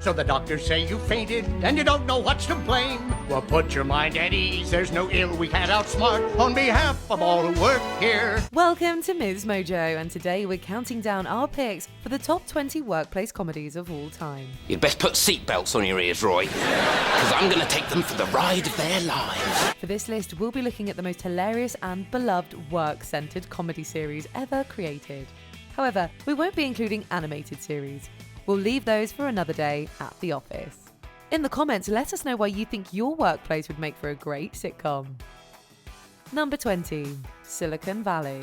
So the doctors say you fainted and you don't know what's to blame. Well, put your mind at ease. There's no ill we can't outsmart on behalf of all who work here. Welcome to MsMojo, and today we're counting down our picks for the top 20 workplace comedies of all time. You'd best put seatbelts on your ears, Roy, because I'm going to take them for the ride of their lives. For this list, we'll be looking at the most hilarious and beloved work-centered comedy series ever created. However, we won't be including animated series. We'll leave those for another day at the office. In the comments, let us know why you think your workplace would make for a great sitcom. Number 20, Silicon Valley.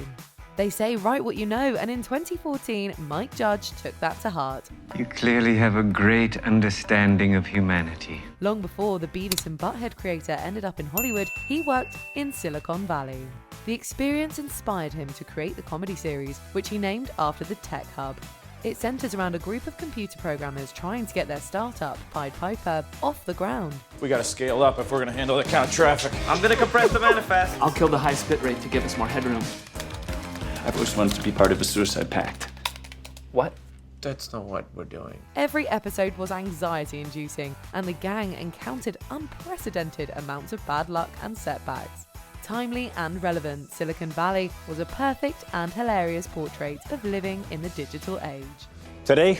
They say write what you know, and in 2014, Mike Judge took that to heart. You clearly have a great understanding of humanity. Long before the Beavis and Butthead creator ended up in Hollywood, he worked in Silicon Valley. The experience inspired him to create the comedy series, which he named after the tech hub. It centers around a group of computer programmers trying to get their startup, Pied Piper, off the ground. We gotta scale up if we're gonna handle the kind of traffic. I'm gonna compress the manifest. I'll kill the high spit rate to give us more headroom. I've always wanted to be part of a suicide pact. What? That's not what we're doing. Every episode was anxiety-inducing, and the gang encountered unprecedented amounts of bad luck and setbacks. Timely and relevant, Silicon Valley was a perfect and hilarious portrait of living in the digital age. Today,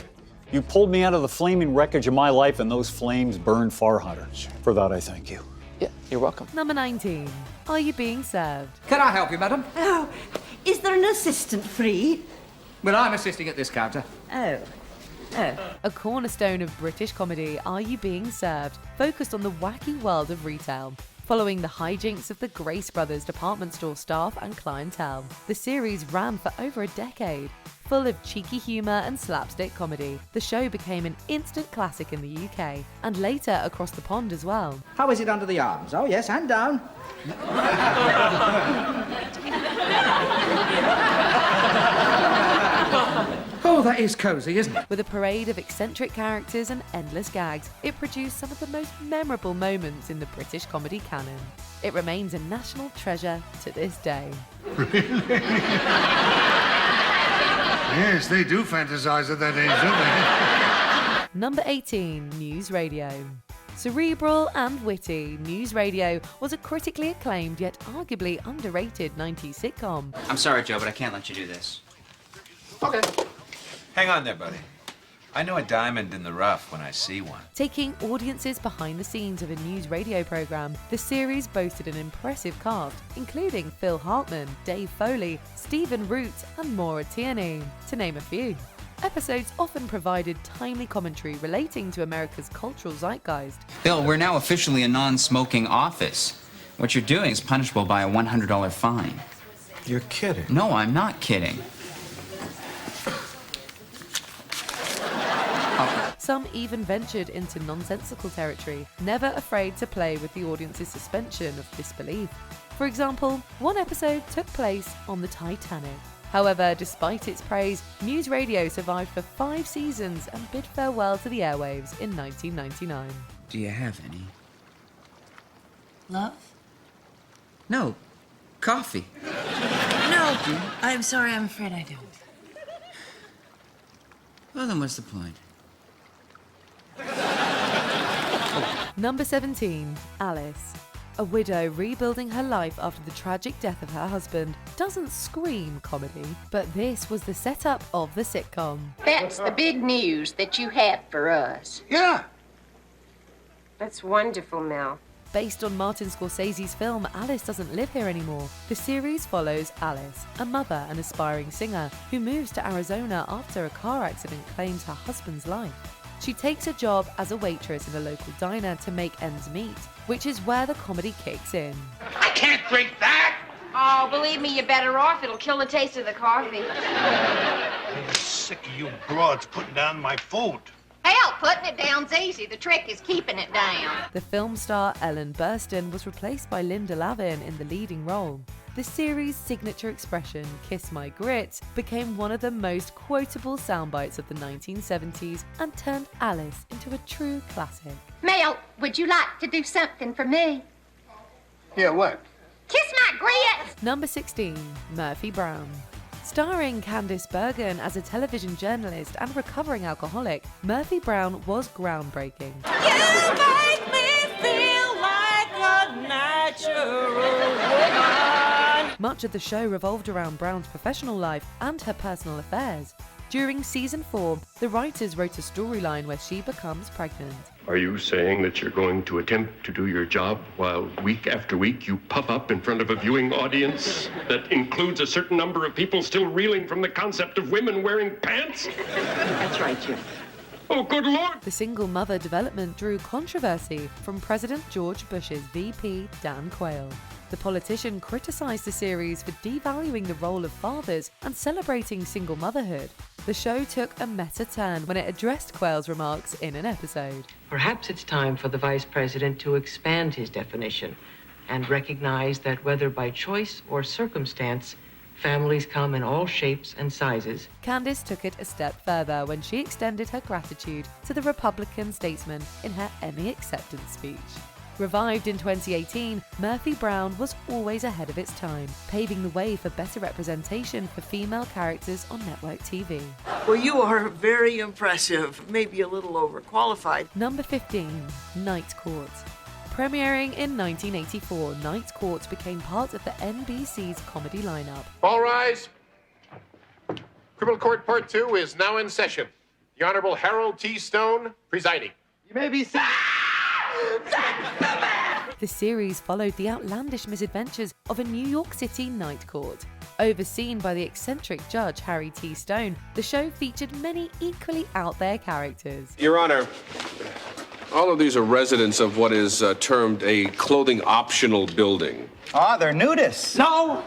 you pulled me out of the flaming wreckage of my life, and those flames burned far hotter. For that, I thank you. Yeah, you're welcome. Number 19. Are you being served? Can I help you, madam? Oh, is there an assistant free? Well, I'm assisting at this counter. Oh. A cornerstone of British comedy, Are You Being Served? Focused on the wacky world of retail. Following the hijinks of the Grace Brothers department store staff and clientele, the series ran for over a decade. Full of cheeky humour and slapstick comedy, the show became an instant classic in the UK, and later across the pond as well. How is it under the arms? Oh, yes, and down. Oh, that is cosy, isn't it? With a parade of eccentric characters and endless gags, it produced some of the most memorable moments in the British comedy canon. It remains a national treasure to this day. Yes, they do fantasize at that age, don't they? Number 18, News Radio. Cerebral and witty, News Radio was a critically acclaimed yet arguably underrated 90s sitcom. I'm sorry, Joe, but I can't let you do this. Okay. Hang on there, buddy. I know a diamond in the rough when I see one. Taking audiences behind the scenes of a news radio program, the series boasted an impressive cast, including Phil Hartman, Dave Foley, Stephen Root, and Maura Tierney, to name a few. Episodes often provided timely commentary relating to America's cultural zeitgeist. Bill, we're now officially a non-smoking office. What you're doing is punishable by a $100 fine. You're kidding. No, I'm not kidding. Some even ventured into nonsensical territory, never afraid to play with the audience's suspension of disbelief. For example, one episode took place on the Titanic. However, despite its praise, News Radio survived for 5 seasons and bid farewell to the airwaves in 1999. Do you have any? Love? No. Coffee. No, I'm sorry, I'm afraid I don't. Well, then what's the point? Number 17, Alice. A widow rebuilding her life after the tragic death of her husband doesn't scream comedy, but this was the setup of the sitcom. That's the big news that you have for us. Yeah. That's wonderful, Mel. Based on Martin Scorsese's film Alice Doesn't Live Here Anymore, the series follows Alice, a mother and aspiring singer who moves to Arizona after a car accident claims her husband's life. She takes a job as a waitress in a local diner to make ends meet, which is where the comedy kicks in. I can't drink that! Oh, believe me, you're better off. It'll kill the taste of the coffee. I'm sick of you broads putting down my food. Hell, putting it down's easy. The trick is keeping it down. The film star Ellen Burstyn was replaced by Linda Lavin in the leading role. The series' signature expression, "Kiss My Grits," became one of the most quotable soundbites of the 1970s and turned Alice into a true classic. Mel, would you like to do something for me? Yeah, what? Kiss my grits! Number 16, Murphy Brown. Starring Candice Bergen as a television journalist and recovering alcoholic, Murphy Brown was groundbreaking. You make me feel like a natural woman. Much of the show revolved around Brown's professional life and her personal affairs. During season 4, the writers wrote a storyline where she becomes pregnant. Are you saying that you're going to attempt to do your job while week after week you puff up in front of a viewing audience that includes a certain number of people still reeling from the concept of women wearing pants? That's right, Jim. Oh, good Lord! The single mother development drew controversy from President George Bush's VP, Dan Quayle. The politician criticized the series for devaluing the role of fathers and celebrating single motherhood. The show took a meta turn when it addressed Quayle's remarks in an episode. Perhaps it's time for the Vice President to expand his definition and recognize that whether by choice or circumstance, families come in all shapes and sizes. Candice took it a step further when she extended her gratitude to the Republican statesman in her Emmy acceptance speech. Revived in 2018, Murphy Brown was always ahead of its time, paving the way for better representation for female characters on network TV. Well, you are very impressive, maybe a little overqualified. Number 15, Night Court. Premiering in 1984, Night Court became part of the NBC's comedy lineup. All rise. Criminal Court Part 2 is now in session. The Honorable Harold T. Stone presiding. You may be The series followed the outlandish misadventures of a New York City night court. Overseen by the eccentric judge Harry T. Stone, the show featured many equally out there characters. Your Honor, all of these are residents of what is termed a clothing optional building. Ah, they're nudists. No!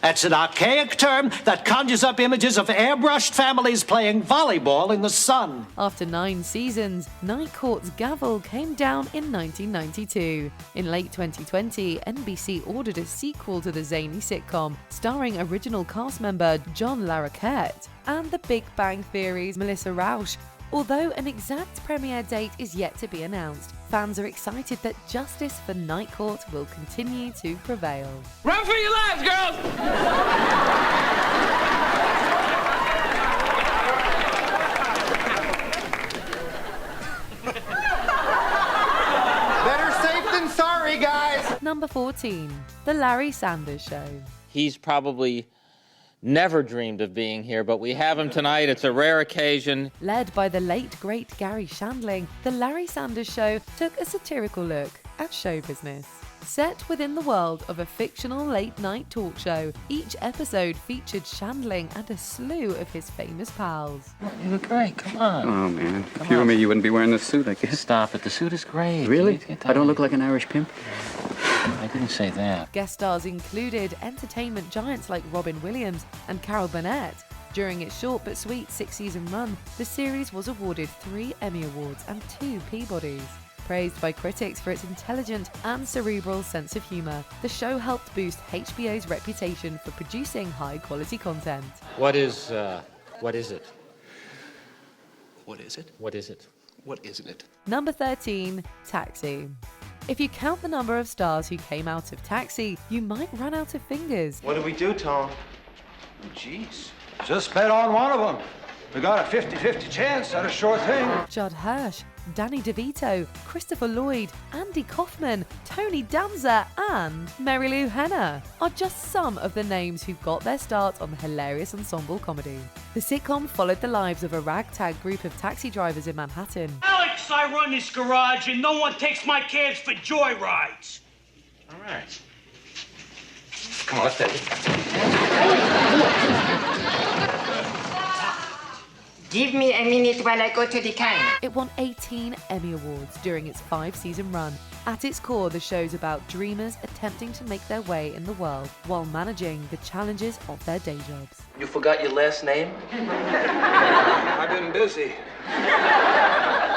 That's an archaic term that conjures up images of airbrushed families playing volleyball in the sun. After 9 seasons, Night Court's gavel came down in 1992. In late 2020, NBC ordered a sequel to the zany sitcom, starring original cast member John Larroquette and The Big Bang Theory's Melissa Rauch. Although an exact premiere date is yet to be announced, fans are excited that justice for Night Court will continue to prevail. Run for your lives, girls! Better safe than sorry, guys. Number 14, The Larry Sanders Show. He's probably never dreamed of being here, but we have him tonight. It's a rare occasion. Led by the late, great Gary Shandling, The Larry Sanders Show took a satirical look at show business. Set within the world of a fictional late-night talk show, each episode featured Shandling and a slew of his famous pals. You look great. Come on. Oh, man. If you were me, you wouldn't be wearing this suit, I guess. Stop it. The suit is great. Really? I don't look like an Irish pimp? I didn't say that. Guest stars included entertainment giants like Robin Williams and Carol Burnett. During its short but sweet 6-season run, the series was awarded 3 Emmy Awards and 2 Peabodys. Praised by critics for its intelligent and cerebral sense of humor, the show helped boost HBO's reputation for producing high-quality content. What is it? What is it? What is it? What isn't it? Number 13, Taxi. If you count the number of stars who came out of Taxi, you might run out of fingers. What do we do, Tom? Oh, jeez. Just bet on one of them. We got a 50-50 chance at a sure thing. Judd Hirsch, Danny DeVito, Christopher Lloyd, Andy Kaufman, Tony Danza, and Mary Lou Henner are just some of the names who got their start on the hilarious ensemble comedy. The sitcom followed the lives of a ragtag group of taxi drivers in Manhattan. Alex, I run this garage and no one takes my cabs for joyrides. All right. Come on, let's take it. Give me a minute while I go to the can. It won 18 Emmy Awards during its 5-season run. At its core, the show's about dreamers attempting to make their way in the world while managing the challenges of their day jobs. You forgot your last name? I've been busy.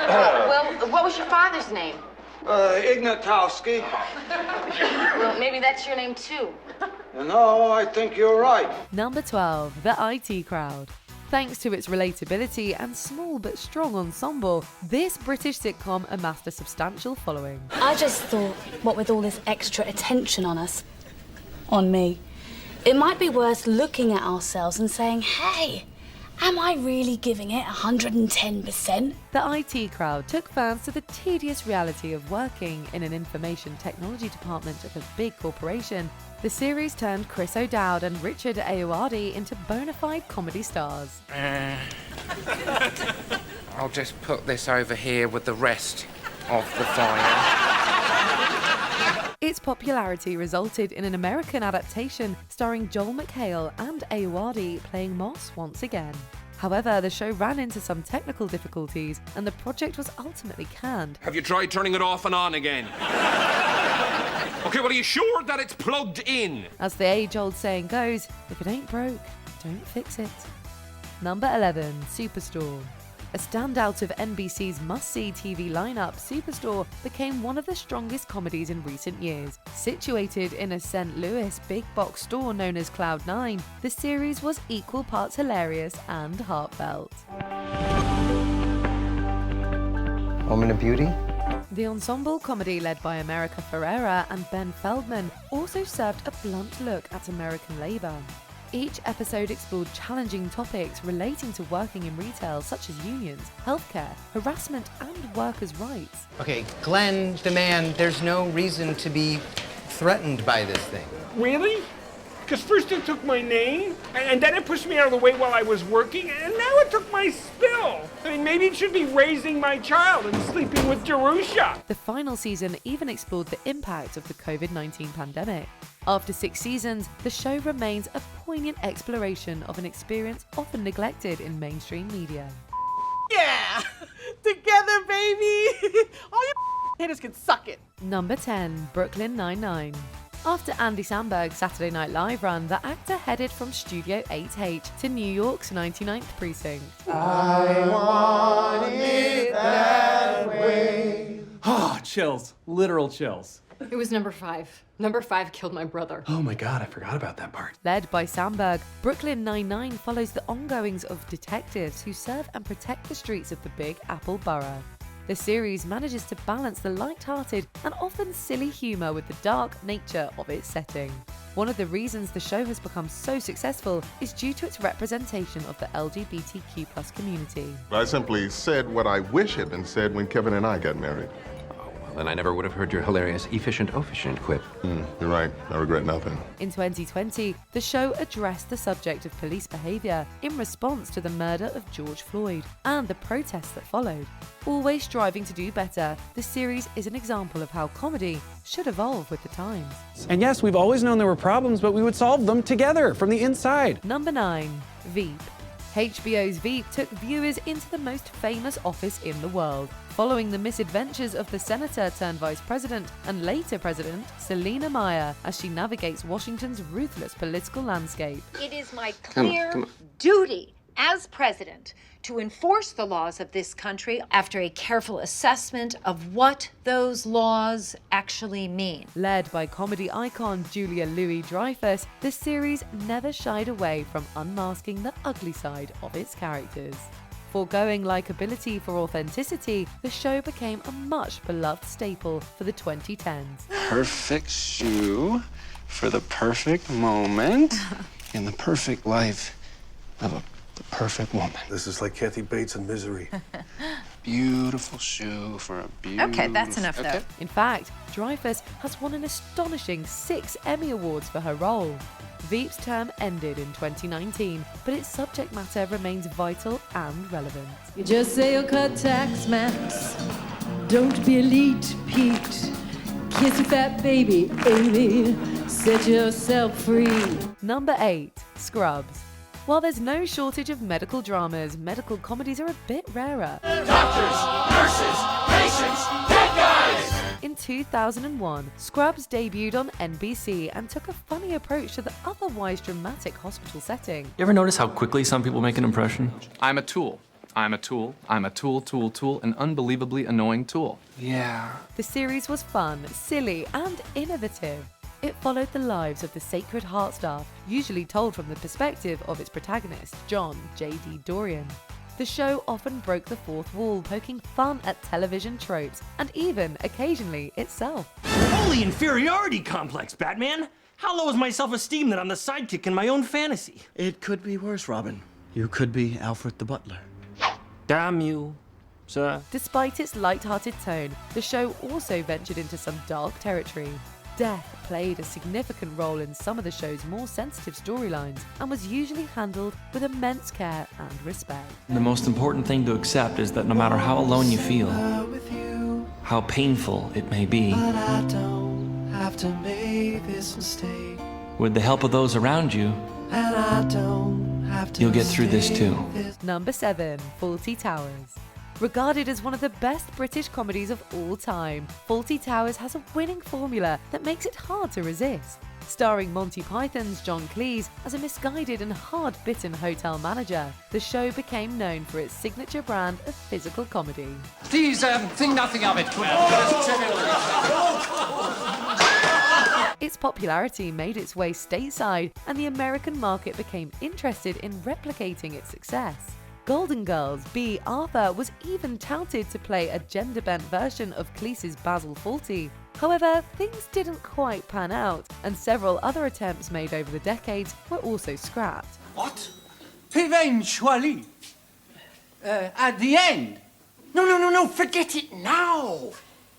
Well, what was your father's name? Ignatowski. Well, maybe that's your name too. No, I think you're right. Number 12, The IT Crowd. Thanks to its relatability and small but strong ensemble, this British sitcom amassed a substantial following. I just thought, what with all this extra attention on us, on me, It might be worth looking at ourselves and saying, hey, am I really giving it 110%? The IT crowd took fans to the tedious reality of working in an information technology department of a big corporation. The series turned Chris O'Dowd and Richard Ayoade into bona fide comedy stars. I'll just put this over here with the rest of the fire. Its popularity resulted in an American adaptation starring Joel McHale and Ayoade playing Moss once again. However, the show ran into some technical difficulties and the project was ultimately canned. Have you tried turning it off and on again? Okay, well, are you sure that it's plugged in? As the age-old saying goes, if it ain't broke, don't fix it. Number 11, Superstore. A standout of NBC's must-see TV lineup, Superstore became one of the strongest comedies in recent years. Situated in a St. Louis big box store known as Cloud 9, the series was equal parts hilarious and heartfelt. Woman of Beauty? The ensemble comedy led by America Ferrera and Ben Feldman also served a blunt look at American labor. Each episode explored challenging topics relating to working in retail, such as unions, healthcare, harassment, and workers' rights. Okay, Glenn, the man, there's no reason to be threatened by this thing. Really? Because first it took my name, and then it pushed me out of the way while I was working, and now it took my spill. I mean, maybe it should be raising my child and sleeping with Jerusha. The final season even explored the impact of the COVID-19 pandemic. After 6 seasons, the show remains a poignant exploration of an experience often neglected in mainstream media. Yeah! Together, baby! All you haters can suck it. Number 10, Brooklyn Nine-Nine. After Andy Samberg's Saturday Night Live run, the actor headed from Studio 8H to New York's 99th precinct. I want it that way. Oh, chills. Literal chills. It was number 5. Number 5 killed my brother. Oh my God, I forgot about that part. Led by Samberg, Brooklyn Nine-Nine follows the ongoings of detectives who serve and protect the streets of the Big Apple borough. The series manages to balance the light-hearted and often silly humour with the dark nature of its setting. One of the reasons the show has become so successful is due to its representation of the LGBTQ+ community. I simply said what I wish had been said when Kevin and I got married. Then I never would have heard your hilarious efficient quip. You're right. I regret nothing. In 2020, the show addressed the subject of police behaviour in response to the murder of George Floyd and the protests that followed. Always striving to do better, the series is an example of how comedy should evolve with the times. And yes, we've always known there were problems, but we would solve them together from the inside. Number 9, Veep. HBO's Veep took viewers into the most famous office in the world, following the misadventures of the senator turned vice president and later president, Selina Meyer, as she navigates Washington's ruthless political landscape. It is my clear duty as president to enforce the laws of this country after a careful assessment of what those laws actually mean. Led by comedy icon Julia Louis-Dreyfus, the series never shied away from unmasking the ugly side of its characters. Foregoing likability for authenticity, the show became a much beloved staple for the 2010s. Perfect shoe for the perfect moment in the perfect life of the perfect woman. This is like Kathy Bates in Misery. Beautiful shoe for a beautiful... Okay, that's enough though. In fact, Dreyfus has won an astonishing 6 Emmy Awards for her role. Veep's term ended in 2019, but its subject matter remains vital and relevant. You just say you'll cut tax maps. Don't be elite, Pete. Kiss your fat baby, Amy. Set yourself free. Number 8, Scrubs. While there's no shortage of medical dramas, medical comedies are a bit rarer. Doctors, nurses, patients, dead guys! In 2001, Scrubs debuted on NBC and took a funny approach to the otherwise dramatic hospital setting. You ever notice how quickly some people make an impression? I'm a tool. I'm a tool. I'm a tool, an unbelievably annoying tool. Yeah. The series was fun, silly, and innovative. It followed the lives of the Sacred Heart staff, usually told from the perspective of its protagonist, John J.D. Dorian. The show often broke the fourth wall, poking fun at television tropes, and even, occasionally, itself. Holy inferiority complex, Batman! How low is my self-esteem that I'm the sidekick in my own fantasy? It could be worse, Robin. You could be Alfred the butler. Damn you, sir. Despite its light-hearted tone, the show also ventured into some dark territory. Death played a significant role in some of the show's more sensitive storylines and was usually handled with immense care and respect. The most important thing to accept is that no matter how alone you feel, how painful it may be, Have to make this mistake. with the help of those around you, And I don't have to you'll get through this too. Number 7, Fawlty Towers. Regarded as one of the best British comedies of all time, Fawlty Towers has a winning formula that makes it hard to resist. Starring Monty Python's John Cleese as a misguided and hard-bitten hotel manager, the show became known for its signature brand of physical comedy. Please, think nothing of it. Its popularity made its way stateside, and the American market became interested in replicating its success. Golden Girls' B. Arthur was even touted to play a gender-bent version of Cleese's Basil Fawlty. However, things didn't quite pan out, and several other attempts made over the decades were also scrapped. What? Eventually. At the end. No, forget it now.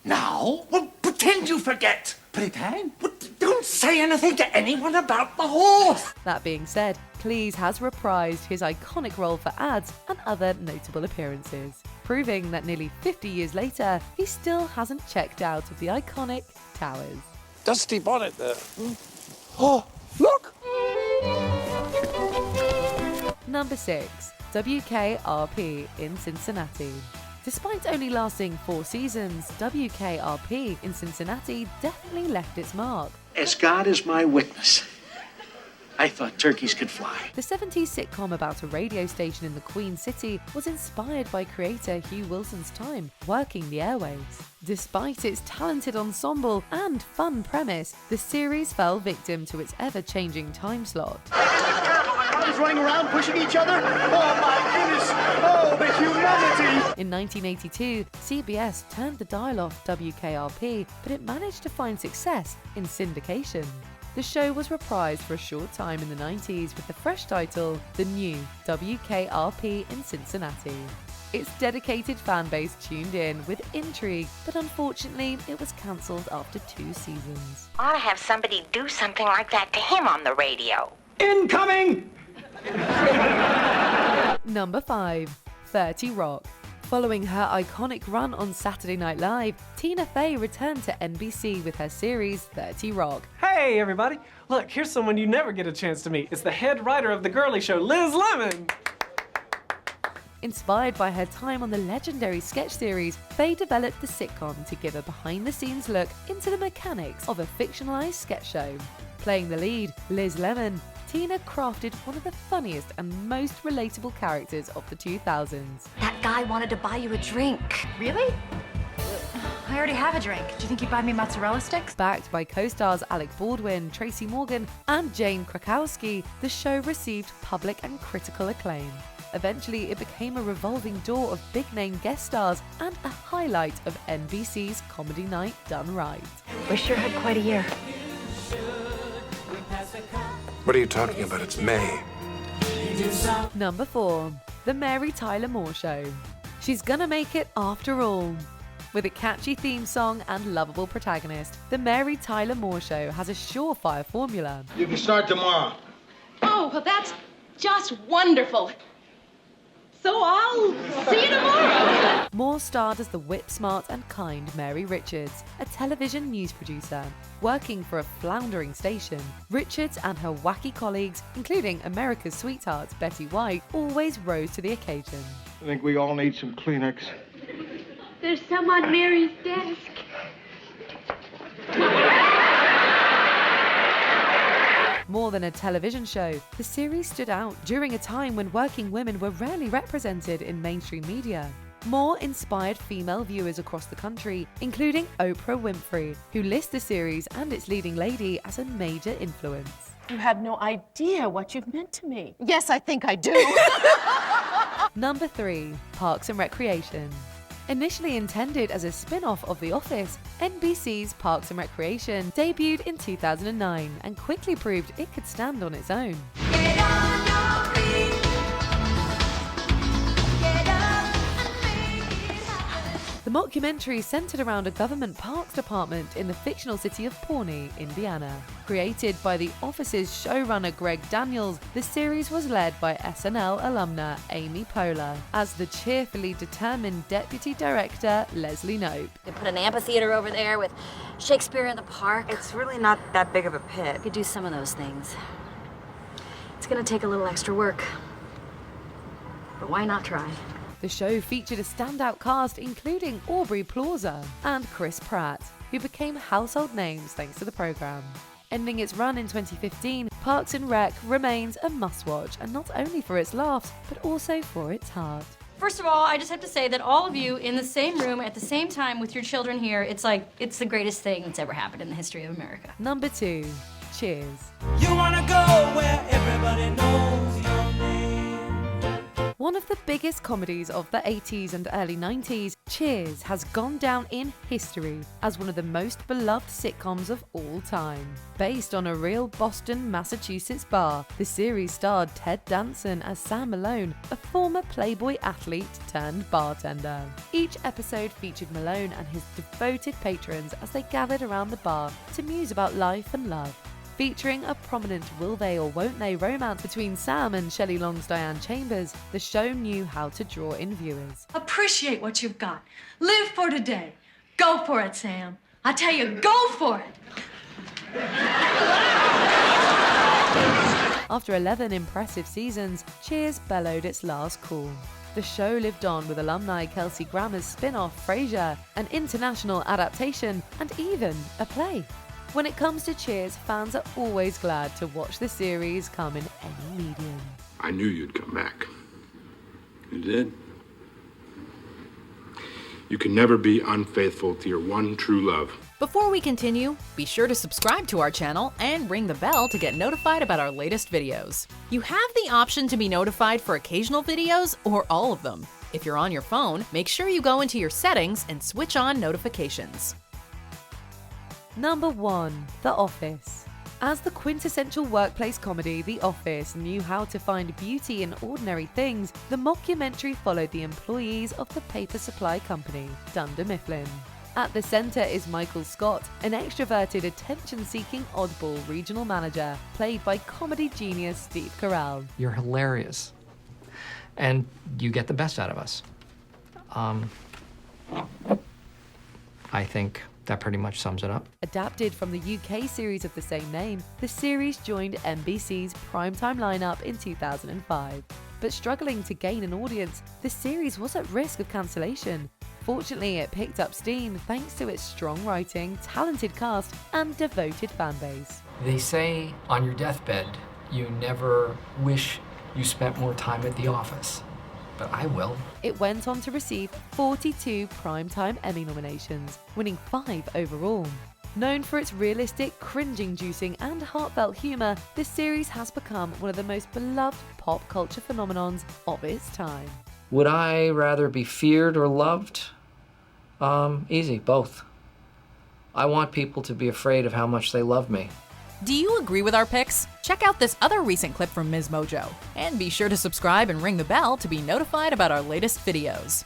Now? Well, pretend you forget. Pretend? Don't say anything to anyone about the horse. That being said, Cleese has reprised his iconic role for ads and other notable appearances, proving that nearly 50 years later, he still hasn't checked out of the iconic Towers. Dusty bonnet there. Oh, look! Number 6, WKRP in Cincinnati. Despite only lasting 4 seasons, WKRP in Cincinnati definitely left its mark. As God is my witness, I thought turkeys could fly. The 70s sitcom about a radio station in the Queen City was inspired by creator Hugh Wilson's time working the airwaves. Despite its talented ensemble and fun premise, the series fell victim to its ever-changing time slot. Crowds running around pushing each other. Oh my goodness! Oh, the humanity! In 1982, CBS turned the dial off WKRP, but it managed to find success in syndication. The show was reprised for a short time in the 90s with the fresh title, The New WKRP in Cincinnati. Its dedicated fan base tuned in with intrigue, but unfortunately, it was cancelled after 2 seasons. Ought to have somebody do something like that to him on the radio. Incoming! Number 5, 30 Rock. Following her iconic run on Saturday Night Live, Tina Fey returned to NBC with her series 30 Rock. Hey, everybody. Look, here's someone you never get a chance to meet. It's the head writer of The Girly Show, Liz Lemon. Inspired by her time on the legendary sketch series, Fey developed the sitcom to give a behind-the-scenes look into the mechanics of a fictionalized sketch show. Playing the lead, Liz Lemon, Tina crafted one of the funniest and most relatable characters of the 2000s. That guy wanted to buy you a drink. Really? I already have a drink. Do you think he'd buy me mozzarella sticks? Backed by co-stars Alec Baldwin, Tracy Morgan, and Jane Krakowski, the show received public and critical acclaim. Eventually, it became a revolving door of big-name guest stars and a highlight of NBC's comedy night done right. We sure had quite a year. What are you talking about? It's May. Number 4, The Mary Tyler Moore Show. She's gonna make it after all. With a catchy theme song and lovable protagonist, The Mary Tyler Moore Show has a surefire formula. You can start tomorrow. Oh, well, that's just wonderful. So I'll see you tomorrow. Moore starred as the whip-smart and kind Mary Richards, a television news producer. Working for a floundering station, Richards and her wacky colleagues, including America's sweetheart Betty White, always rose to the occasion. I think we all need some Kleenex. There's some on Mary's desk. More than a television show, the series stood out during a time when working women were rarely represented in mainstream media. Moore inspired female viewers across the country, including Oprah Winfrey, who lists the series and its leading lady as a major influence. You have no idea what you've meant to me. Yes, I think I do. Number 3, Parks and Recreation. Initially intended as a spin-off of The Office, NBC's Parks and Recreation debuted in 2009 and quickly proved it could stand on its own. The mockumentary centered around a government parks department in the fictional city of Pawnee, Indiana. Created by The Office's showrunner Greg Daniels, the series was led by SNL alumna Amy Poehler as the cheerfully determined deputy director Leslie Knope. They put an amphitheater over there with Shakespeare in the park. It's really not that big of a pit. We could do some of those things. It's gonna take a little extra work, but why not try? The show featured a standout cast including Aubrey Plaza and Chris Pratt, who became household names thanks to the program. Ending its run in 2015, Parks and Rec remains a must-watch, and not only for its laughs, but also for its heart. First of all, I just have to say that all of you in the same room at the same time with your children here, it's the greatest thing that's ever happened in the history of America. Number 2. Cheers. You wanna go where everybody knows your name. One of the biggest comedies of the 80s and early 90s, Cheers has gone down in history as one of the most beloved sitcoms of all time. Based on a real Boston, Massachusetts bar, the series starred Ted Danson as Sam Malone, a former Playboy athlete turned bartender. Each episode featured Malone and his devoted patrons as they gathered around the bar to muse about life and love. Featuring a prominent will they or won't they romance between Sam and Shelley Long's Diane Chambers, the show knew how to draw in viewers. Appreciate what you've got. Live for today. Go for it, Sam. I tell you, go for it. After 11 impressive seasons, Cheers bellowed its last call. The show lived on with alumni Kelsey Grammer's spin-off Frasier, an international adaptation, and even a play. When it comes to Cheers, fans are always glad to watch the series come in any medium. I knew you'd come back. You did. You can never be unfaithful to your one true love. Before we continue, be sure to subscribe to our channel and ring the bell to get notified about our latest videos. You have the option to be notified for occasional videos or all of them. If you're on your phone, make sure you go into your settings and switch on notifications. Number 1. The Office. As the quintessential workplace comedy, The Office knew how to find beauty in ordinary things. The mockumentary followed the employees of the paper supply company, Dunder Mifflin. At the center is Michael Scott, an extroverted, attention-seeking oddball regional manager, played by comedy genius Steve Carell. You're hilarious, and you get the best out of us. I think that pretty much sums it up. Adapted from the UK series of the same name, the series joined NBC's primetime lineup in 2005. But struggling to gain an audience, the series was at risk of cancellation. Fortunately, it picked up steam thanks to its strong writing, talented cast, and devoted fanbase. They say on your deathbed, you never wish you spent more time at the office. But I will. It went on to receive 42 Primetime Emmy nominations, winning 5 overall. Known for its realistic, cringing-inducing, and heartfelt humor, this series has become one of the most beloved pop culture phenomenons of its time. Would I rather be feared or loved? Easy, both. I want people to be afraid of how much they love me. Do you agree with our picks? Check out this other recent clip from MsMojo. And be sure to subscribe and ring the bell to be notified about our latest videos.